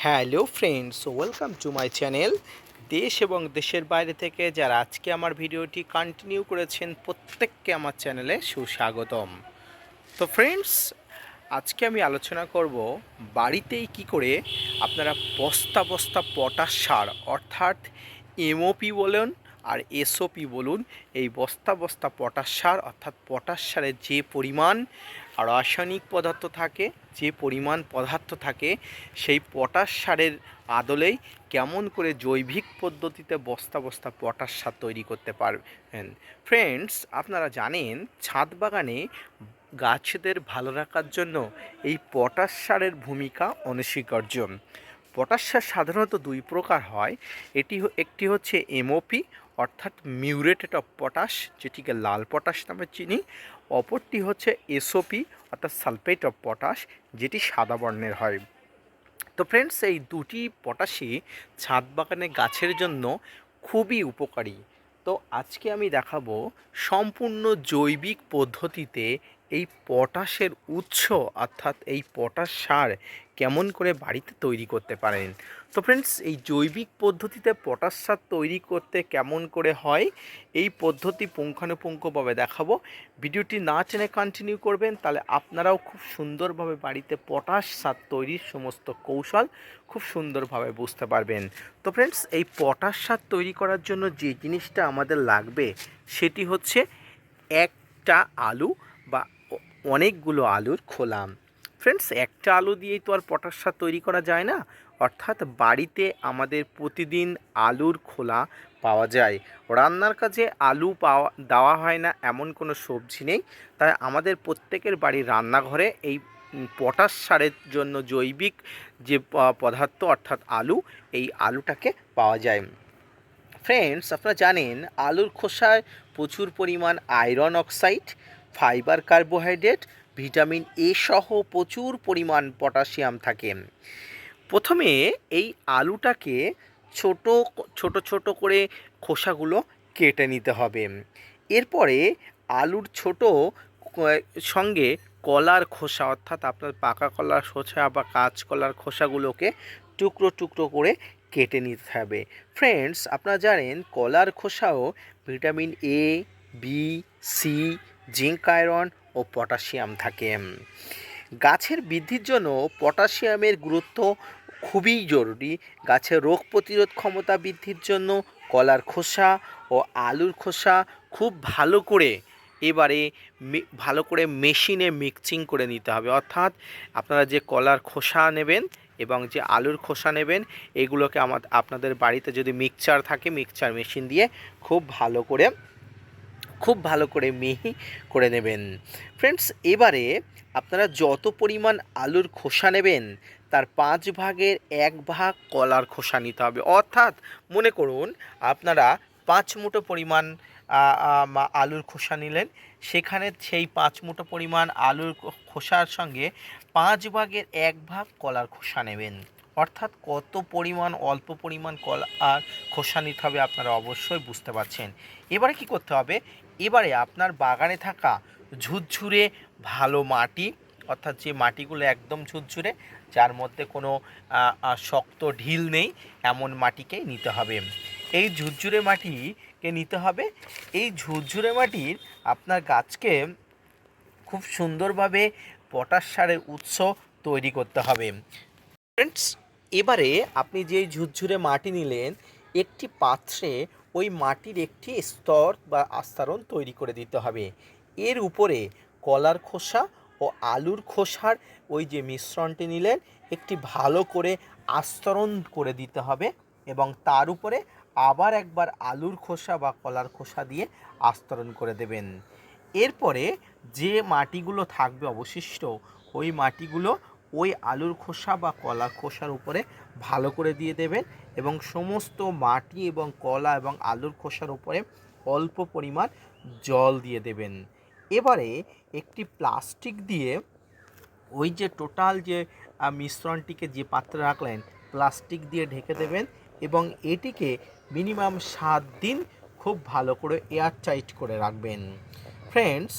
Hello friends, welcome to my channel. দেশ এবং দেশের বাইরে থেকে যারা আজকে আমার ভিডিওটি কন্টিনিউ করেছেন প্রত্যেককে আমার চ্যানেলে সুস্বাগতম। তো ফ্রেন্ডস, আজকে আমি আলোচনা করব বাড়িতেই কি করে আপনারা বস্তা বস্তা পটাশ সার অর্থাৎ এমওপি বলুন আর এসওপি বলুন, এই বস্তা বস্তা পটাশ সার অর্থাৎ পটাশ সারের যে পরিমাণ রাসায়নিক পদার্থ থাকে, যে পরিমাণ পদার্থ থাকে, সেই পটাশ সারের আদলেই কেমন করে জৈবিক পদ্ধতিতে বস্তা বস্তা পটাশ সার তৈরি করতে পারবেন। ফ্রেন্ডস, আপনারা জানেন ছাদ বাগানে গাছদের ভালো রাখার জন্য এই পটাশ সারের ভূমিকা অনস্বীকার্য। পটাশ সার সাধারণত দুই প্রকার হয়। একটি হচ্ছে এমওপি অর্থাৎ মিউরেটেড অফ পটাশ, যেটিকে লাল পটাশ নামে চিনি। অপরটি হচ্ছে এসওপি অর্থাৎ সালফেট অফ পটাশ, যেটি সাদা বর্ণের হয়। তো ফ্রেন্ডস, এই দুটি পটাশই ছাদ বাগানে গাছের জন্য খুবই উপকারী। তো আজকে আমি দেখাবো সম্পূর্ণ জৈবিক পদ্ধতিতে এই পটাশের উৎস অর্থাৎ এই পটাশ সার কেমন করে বাড়িতে তৈরি করতে পারেন। তো ফ্রেন্ডস, এই জৈবিক পদ্ধতিতে পটাশ সার তৈরি করতে কেমন করে হয় এই পদ্ধতি পুঙ্খানুপুঙ্খভাবে দেখাবো। ভিডিওটি না টেনে কন্টিনিউ করবেন, তাহলে আপনারাও খুব সুন্দরভাবে বাড়িতে পটাশ সার তৈরির সমস্ত কৌশল খুব সুন্দরভাবে বুঝতে পারবেন। তো ফ্রেন্ডস, এই পটাশ সার তৈরি করার জন্য যে জিনিসটা আমাদের লাগবে সেটি হচ্ছে একটা আলু বা অনেকগুলো আলুর খোলা। ফ্রেন্ডস, একটা আলু দিয়েই তো আর পটাশ সার তৈরি করা যায় না। অর্থাৎ বাড়িতে আমাদের প্রতিদিন আলুর খোলা পাওয়া যায়। রান্নার কাজে আলু দেওয়া হয় না এমন কোনো সবজি নেই। তাই আমাদের প্রত্যেকের বাড়ির রান্নাঘরে এই পটাশ সারের জন্য জৈবিক যে পদার্থ অর্থাৎ আলু, এই আলুটাকে পাওয়া যায়। ফ্রেন্ডস, আপনারা জানেন আলুর খোসায় প্রচুর পরিমাণ iron oxide, fibre, carbohydrate, vitamin A সহ প্রচুর পরিমাণ পটাশিয়াম থাকে। প্রথমে এই আলুটাকে ছোট ছোট ছোট করে খোসাগুলো কেটে নিতে হবে। এরপরে আলুর ছোট সঙ্গে কলার খোসা অর্থাৎ আপনার পাকা কলার খোসা বা কাঁচকলার খোসাগুলোকে টুকরো টুকরো করে কেটে নিতে হবে। ফ্রেন্ডস, আপনারা জানেন কলার খোসাও vitamin A, B, C, zinc, iron ও পটাশিয়াম থাকে। গাছের বৃদ্ধির জন্য পটাশিয়ামের গুরুত্ব খুবই জরুরি। গাছের রোগ প্রতিরোধ ক্ষমতা বৃদ্ধির জন্য কলার খোসা ও আলুর খোসা খুব ভালো করে ভালো করে মেশিনে মিক্সিং করে নিতে হবে। অর্থাৎ আপনারা যে কলার খোসা নেবেন এবং যে আলুর খোসা নেবেন, এগুলোকে আপনাদের বাড়িতে যদি মিক্সচার থাকে, মিক্সচার মেশিন দিয়ে খুব ভালো করে মিহি করে নেবেন। ফ্রেন্ডস, এবারে আপনারা যত পরিমাণ আলুর খোসা নেবেন তার 5 ভাগের 1 ভাগ কলার খোসা নিতে হবে। অর্থাৎ মনে করুন আপনারা 5 মুঠো পরিমাণ আলুর খোসা নিলেন, সেখানে সেই 5 মুঠো পরিমাণ আলুর খোসার সঙ্গে 5 ভাগের 1 ভাগ কলার খোসা নেবেন। অর্থাৎ কত পরিমাণ অল্প পরিমাণ কলার খোসা নিতে হবে আপনারা অবশ্যই বুঝতে পারছেন। এবারে কি করতে হবে, এবারে আপনার বাগানে থাকা ঝুরঝুরে ভালো মাটি অর্থাৎ যে মাটিগুলো একদম ঝুরঝুরে, যার মধ্যে কোনো শক্ত ঢিল নেই, এমন মাটিকেই নিতে হবে। এই ঝুরঝুরে মাটিকে নিতে হবে। এই ঝুরঝুরে মাটির আপনার গাছকে খুব সুন্দরভাবে পটাশ সারের উৎস তৈরি করতে হবে। ফ্রেন্ডস, এবারে আপনি যেই ঝুরঝুরে মাটি নিলেন, একটি পাত্রে ওই মাটির একটি স্তর বা আস্তরণ তৈরি করে দিতে হবে। এর উপরে কলার খোসা ও আলুর খোসার ওই যে মিশ্রণটি নিলেন, একটি ভালো করে আস্তরণ করে দিতে হবে এবং তার উপরে আবার একবার আলুর খোসা বা কলার খোসা দিয়ে আস্তরণ করে দেবেন। এরপরে যে মাটিগুলো থাকবে অবশিষ্ট, ওই মাটিগুলো ওই আলুর খোসা বা কলার খোসার উপরে ভালো করে দিয়ে দেবেন এবং সমস্ত মাটি এবং কলা এবং আলুর খোসার উপরে অল্প পরিমাণ জল দিয়ে দেবেন। এবারে একটি প্লাস্টিক দিয়ে ওই যে টোটাল যে মিশ্রণটিকে যে পাত্রে রাখলেন, প্লাস্টিক দিয়ে ঢেকে দেবেন এবং এটিকে মিনিমাম 7 দিন খুব ভালো করে এয়ারটাইট করে রাখবেন। ফ্রেন্ডস,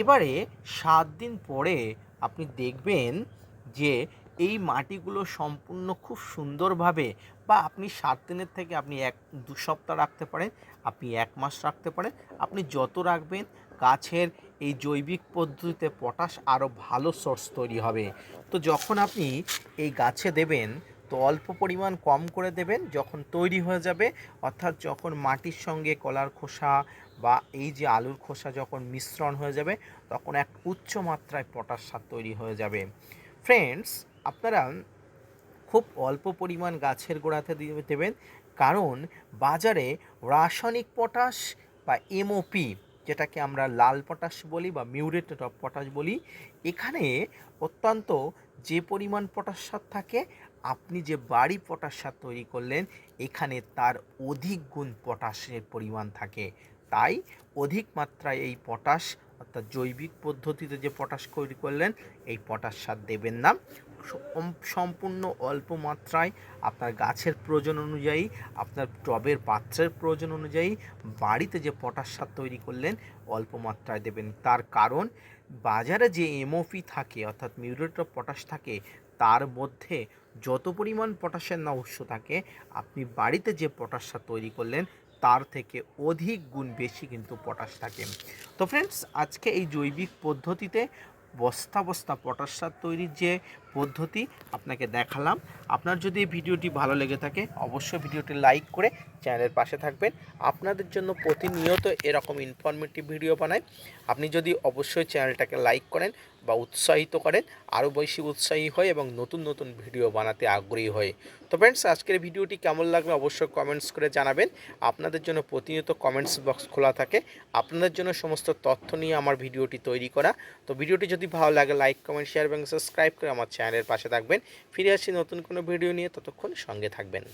এবারে 7 দিন পরে আপনি দেখবেন যে এই মাটিগুলো সম্পূর্ণ খুব সুন্দরভাবে, বা আপনি 7 দিনের থেকে আপনি 1-2 সপ্তাহ রাখতে পারেন, আপনি 1 মাস রাখতে পারেন। আপনি যত রাখবেন গাছের এই জৈবিক পদ্ধতিতে পটাশ আরও ভালো সোর্স তৈরি হবে। তো যখন আপনি এই গাছে দেবেন তো অল্প পরিমাণ কম করে দেবেন, যখন তৈরি হয়ে যাবে অর্থাৎ যখন মাটির সঙ্গে কলার খোসা বা এই যে আলুর খোসা যখন মিশ্রণ হয়ে যাবে তখন এক উচ্চ মাত্রায় পটাশ সার তৈরি হয়ে যাবে। ফ্রেন্ডস, আপনারা খুব অল্প পরিমাণ গাছের গোড়াতে দেবেন, কারণ বাজারে রাসায়নিক পটাশ বা এমওপি, যেটাকে আমরা লাল পটাশ বলি বা মিউরেটেড অফ পটাশ বলি, এখানে অত্যন্ত যে পরিমাণ পটাশ সার থাকে, আপনি যে বাড়ি পটাশ সার তৈরি করলেন এখানে তার অধিক গুণ পটাশের পরিমাণ থাকে। তাই অধিক মাত্রায় এই পটাশ অর্থাৎ জৈবিক পদ্ধতিতে যে পটাশ তৈরি করলেন এই পটাশ সার দেবেন না। সম্পূর্ণ অল্প মাত্রায় আপনার গাছের প্রয়োজন অনুযায়ী, আপনার টবের পাত্রের প্রয়োজন অনুযায়ী বাড়িতে যে পটাশ সার তৈরি করলেন অল্প মাত্রায় দেবেন। তার কারণ বাজারে যে এমওপি থাকে অর্থাৎ মিউরেট অফ পটাশ থাকে তার মধ্যে যত পরিমাণ পটাশের না উৎস থাকে, আপনি বাড়িতে যে পটাশ সার তৈরি করলেন তার থেকে অধিক গুণ বেশি কিন্তু পটাশ থাকে। তো ফ্রেন্ডস, আজকে এই জৈবিক পদ্ধতিতে বস্তা বস্তা পটাশ সার তৈরির যে পদ্ধতি আপনাকে দেখালাম। আপনার যদি এই ভিডিওটি ভালো লেগে থাকে অবশ্যই ভিডিওটি লাইক করে চ্যানেলের পাশে থাকবেন। আপনাদের জন্য প্রতিনিয়ত এরকম ইনফরমেটিভ ভিডিও বানাই। আপনি যদি অবশ্যই চ্যানেলটাকে লাইক করেন বা উৎসাহিত করেন, আরও বেশি উৎসাহী হয় এবং নতুন নতুন ভিডিও বানাতে আগ্রহী হয়। তো ফ্রেন্ডস, আজকের ভিডিওটি কেমন লাগবে অবশ্যই কমেন্টস করে জানাবেন। আপনাদের জন্য প্রতিনিয়ত কমেন্টস বক্স খোলা থাকে, আপনাদের জন্য সমস্ত তথ্য নিয়ে আমার ভিডিওটি তৈরি করা। তো ভিডিওটি যদি ভালো লাগে লাইক, কমেন্ট, শেয়ার এবং সাবস্ক্রাইব করে আমার চ্যানেলের পাশে থাকবেন। ফিরে আসছি নতুন কোনো ভিডিও নিয়ে, ততক্ষণ সঙ্গে থাকবেন।